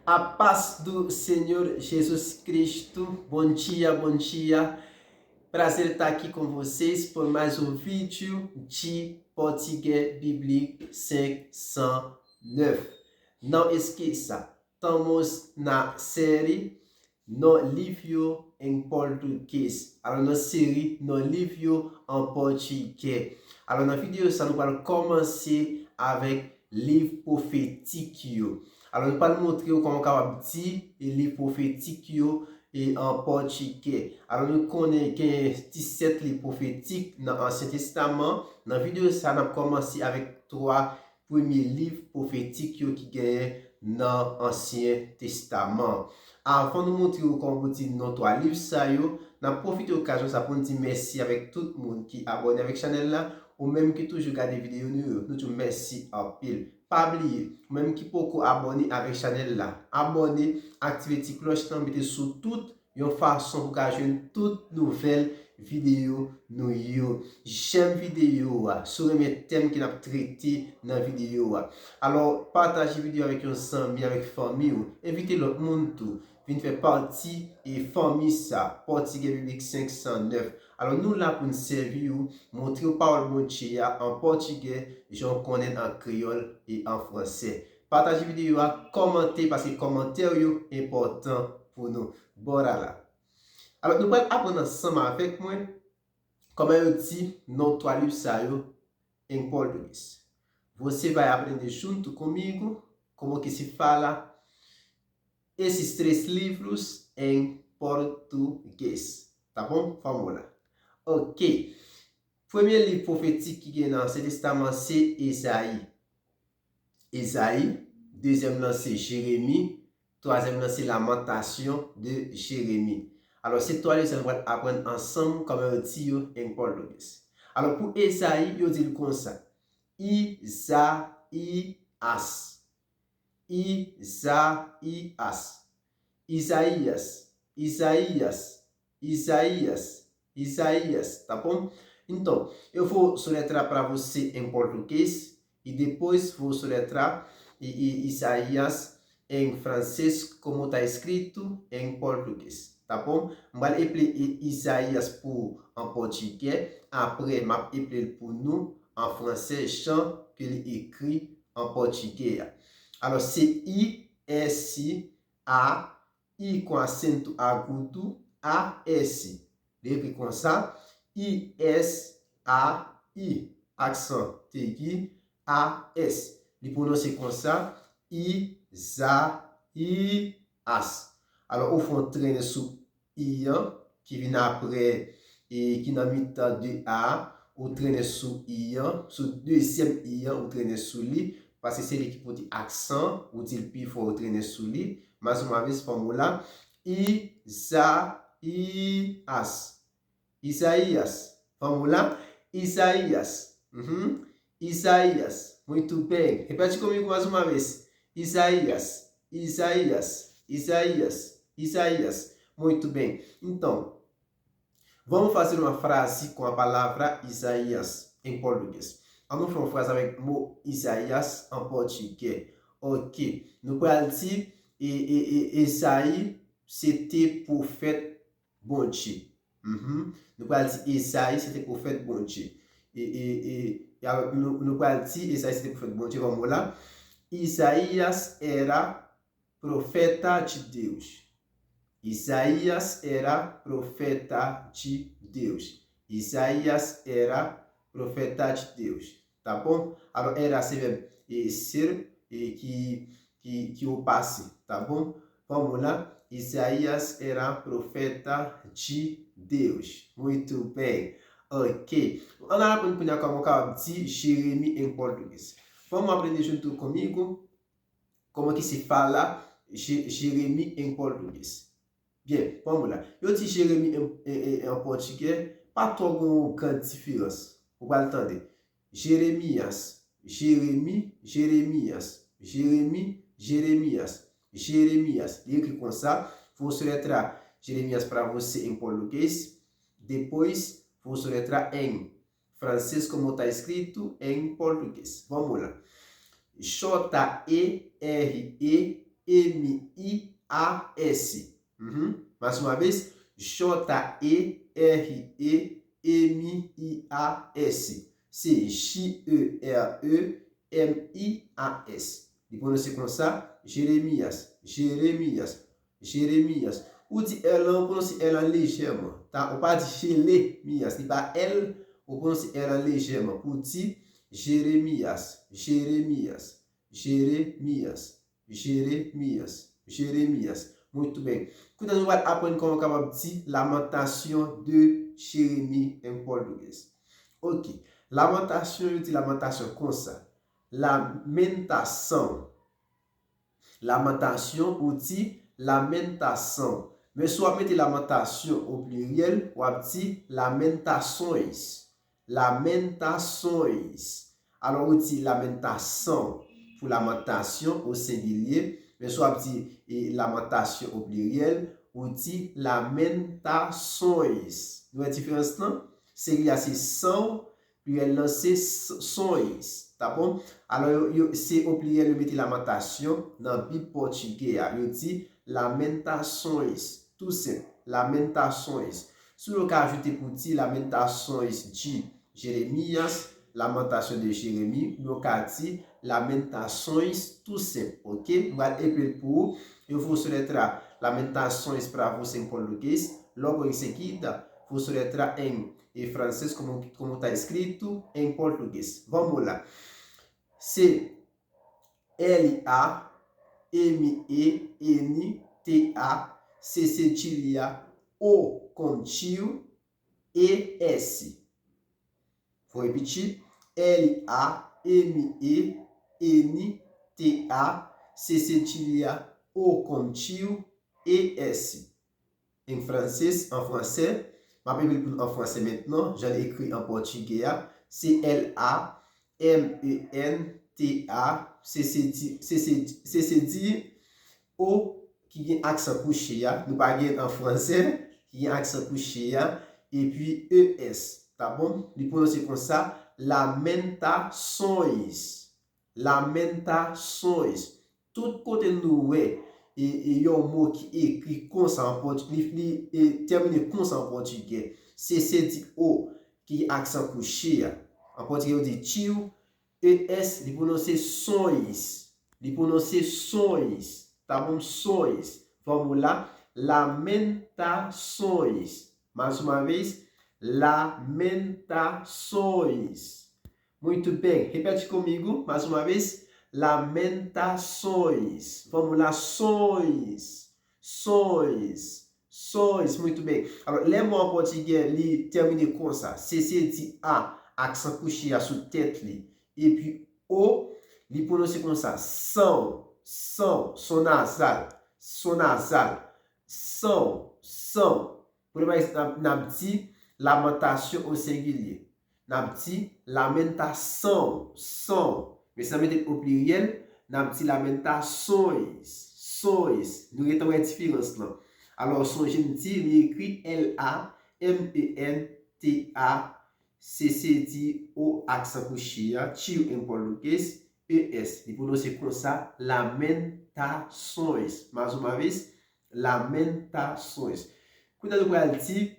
A paz do Senhor Jesus Cristo. Bom dia, bom dia. Prazer estar aqui com vocês por mais um vídeo de Português Bíblico 509. Não esqueça, estamos na série No Livro em Português. Alors, na série No Livro en Português. Alors, na vidéo, ça nous va commencer avec livre prophétique. Alors, nous allons montrer comment on peut dire livre prophétique et en portugais. Alors, nous connaissons 17 livres prophétiques dans l'Ancien Testament. Dans la vidéo, ça a commencé avec 3 premiers livres prophétiques qui gagnent dans l'Ancien Testament. Avant de montrer comment on dit nos 3 livres, ça yo, n'a profité de l'occasion ça pour dire merci avec tout le monde qui est abonné avec la chaîne là ou même qui toujours regarde des vidéos nous te merci en pile. Pas oublier, même qui peut abonner avec la chaîne là, abonner, activer la cloche, mettez sous toute une façon pour gagner toute nouvelle vidéo nous yo. J'aime vidéo sur mes thèmes qui n'a traité dans la vidéo. Alors partagez vidéo avec un ami, avec famille, invitez l'autre monde tout. Vin faire partie et famille ça, Portugais Biblique 509. Alors nous là pour nous servir, montrer aux paroles bon Dieu en portugais, j'en connais en créole et en français. Partagez vidéo, commentez parce que commentaire est important pour nous. Voilà là. Alors nous allons apprendre ensemble avec moi comment utiliser nos 3 livros em português. Você vai aprender junto comigo como que se fala esses 3 livros em português. Tá bom? Vamos lá. Ok. Premier livre prophétique qui est dans l'Ancien Testament, c'est Esaïe. Esaïe. Deuxième, c'est Jérémie. Troisième, c'est Lamentation de Jérémie. Alors, ces 3 livres, on va apprendre ensemble comme un outil en portugais. Alors, pour Esaïe, il dit comme ça. Isaías. Isaías. Isaías, Isaías, Isaías, Isaías, tá bom? Então, eu vou soletrar para você em português e depois vou soletrar Isaías em francês como está escrito em português, tá bom? Vai appeler Isaías pour en portugais, après m'a appeler pour nous en français, chant que est écrit en portugais. Alors c'est I-S-A I com acento agudo, A-S. Leve com ça, I-S-A-I. Accent aigu, A-S. Le prononcer comme ça, Isaías. Alors, au fond, traîner sous I, qui vient après, et qui n'a mis de A, ou traîner sous I, sous deuxième I, ou traîner sous lui, parce que c'est lui qui peut dire accent, ou dire puis il faut traîner sous lui. Mais uma vez formula Isaías. Isaías. Vamos lá? Isaías. Isaías. Muito bem. Repete comigo mais uma vez. Isaías. Isaías. Isaías. Isaías. Muito bem. Então, vamos fazer uma frase com a palavra Isaías em português. Vamos fazer uma frase avec o mot Isaías en portugais. Ok. Nous allons dire Esaïe, c'était prophète bon Dieu. Nous allons dire Esaïe, c'était prophète bon Dieu. Nous allons dire Esaïe, c'était prophète bon Dieu. Vamos lá. Isaías era profeta de Deus. Isaías era profeta de Deus. Isaías era profeta de Deus. Tá bom? Alors, era c'est ser que o passe, tá bom? Vamos lá. Isaías era profeta de Deus. Muito bem. Ok. Vamos lá para aprender como de Jeremias em português. Vamos aprender junto comigo como que se fala Jeremias em português. Bien, vamos lá. Eu disse Jeremias em português, pas trop grande différence. Vous allez entendre. Jeremias, Jérémie, Jérémias, Jérémie, Jeremias, Jeremias. Écrit comme ça. Vou soletrar Jeremias para você em português. Depois, vou soletrar em francês como está escrito em português. Vamos lá. J-E-R-E-M-I-A-S. J-E-R-E-M-I-A-S. Mais uma vez, J-E-R-E-M-I-A-S. C'est J-E-R-E-M-I-A-S. Il prononce comme ça, Jérémias, Jérémias, Jérémias. Ou dit L, on prononce L en légèrement. On pas dit Jérémias, c'est pas L, on prononce L en légèrement. Pour dire Jérémias, Jérémias, Jérémias, Jérémias, Jérémias. Muito bem. Quando nós vamos aprender como acaba de lamentation de Jérémie em português. Ok. Lamentation, eu dis lamentation comme ça. Lamentation. Lamentation ou dit lamentation. Mais soit mettez lamentation au pluriel ou dit lamentações. Lamentações. Alors on dit lamentation pour lamentation au singulier, mais soit dit lamentation au pluriel ou dit lamentações. Nous avons une différence non? Singulier c'est são, pluriel c'est sões. Tá bon? Alors, c'est au pluriel, vous mettez lamentation dans le Bible portugais. Vous dit lamentações. Tout simple. Lamentações. Si vous ajoutez pour dire lamentações de Jérémias, lamentation de Jérémie, vous dit lamentações tout simple. Ok? Vous allez épeler pour et vous soletrez lamentações para você em português. Logo em seguida, vous soletrez em francês como está escrito em português. Vamos lá. C'est L-A-M-E-N-T-A-C-C-T-I-A-O com tio E-S. Vou repetir. L-A-M-E-N-T-A-C-C-T-I-A-O com tio E-S. En français, ma Bible en français maintenant, j'en ai écrit en portugais, c'est L-A-M-E-N-T-A-C-C-D-O qui a accent couché, nous parlons en français, qui a accent couché, et puis E-S. Tá bon? Il prononce comme ça, lamentações. Lamentações. Tout côté nous, et il y a un mot qui est écrit comme ça en portugais, terminé comme ça en portugais. C-C-D-O qui a accent couché. En portugais, on dit tio. E-S, il prononce sonhos. Il prononce sonhos. Tá bom? Sonhos. Vamos lá. Lamentações. Mais uma vez. Lamentações. Muito bem. Repete comigo mais uma vez. Lamentações. Vamos lá. Sonhos. Sonhos. Sonhos. Muito bem. Alors, les mots en portugais, li termine comme ça. C-C-D-A, accent couché à sous tête li. Et puis O, li prononce comme ça. Son, son, son nasal. Son nasal. Son, son. Pour le moment, n'a dit lamentation au singulier. N'a dit lamentation, son. Mais ça met au pluriel, n'a dit lamentações, sois. Nous avons une différence là. Alors, son gentil, il écrit L-A-M-E-N-T-A-C-C-D-O accent couché, tio em português, E-S. Il prononce comme ça, lamentações. Mais uma vez, lamentações. Quando eu vou dire,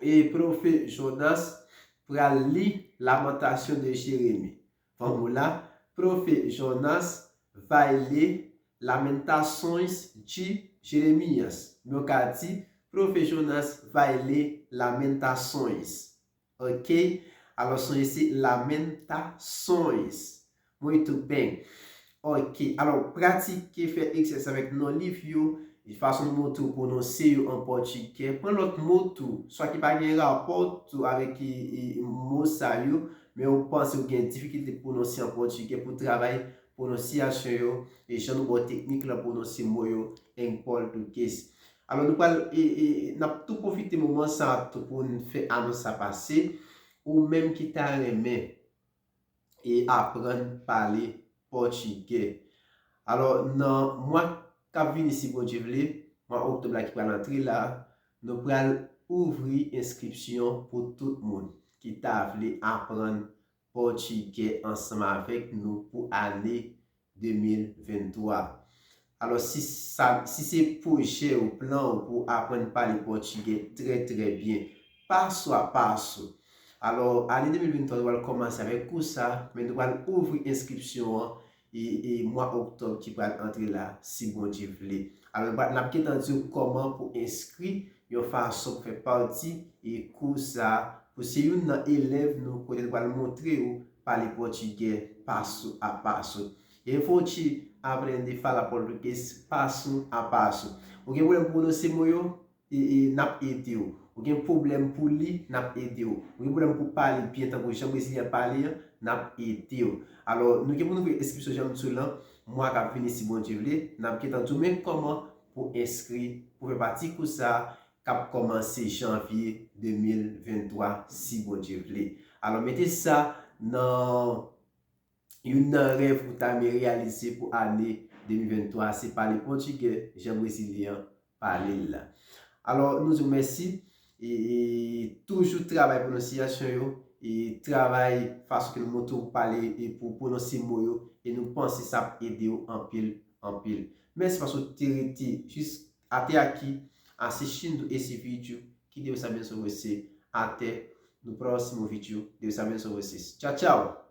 et prophète Jonas pour lire lamentation de Jérémie. Vamos lá, prophète Jonas vai ler lamentações de Jeremias. Meu cara dit, prophète Jonas vai ler lamentações. Ok? Alors, são ici lamentações. Muito bem. Ok. Alors, pratiquez, faire exercice avec nos livres. De façon de mot pour prononcer en portugais. Prends l'autre mot soit qui pas un rapport avec mot ça mais on pense qu'il y a une difficulté de prononcer en portugais pour travailler prononciation et je nous vois technique la prononcer mot en portugais. Alors nous parlons n'a tout profiter moment ça pour nous faire annonce à passer ou même qui t'a aimé et apprendre à parler portugais. Alors non moi quand vient ici pour Dieu mois octobre là qui va l'entrer là, nous allons ouvrir inscription pour tout le monde qui t'a voulu apprendre portugais ensemble avec nous pour l'année 2023. Alors, si c'est projet ou plan pour apprendre à parler portugais très très bien, passo à passo. Alors, l'année 2023, nous allons commencer avec tout ça, mais nous allons ouvrir inscription et mois octobre qui va entrer là, si bon Dieu veut. Alors, nous allons dire comment pour inscrire, de façon pour faire partie et cours ça, pour si un élève nous allons montrer ou parler portugais passo a passo. E eu vou te aprender a falar português passo a passo. O que problema por você moyo e nap edeu. O que problema por li nap edeu. O que problema por parler bien tant que jamais il parler nap edeu. Alors nous que nous faire inscription j'aime tout là. Moi qui venir si bon Dieu veut, n'a pas tant même comment pour inscrire pour faire partie de ça cap commencer janvier 2023 si bon Dieu veut. Alors mettez ça dans un rêve que tu as réalisé pour l'année 2023, c'est parler portugais, j'aime brésilien, parler là. Alors, nous vous remercions et toujours travail prononciation et travail façon que nous montons parler et pour prononcer mots et nous pensons ça aider en pile en pile. Merci parce que tu es resté juste à qui assistindo esse vídeo. Que Deus abençoe você. Até no próximo vídeo. Deus abençoe vocês. Tchau, tchau.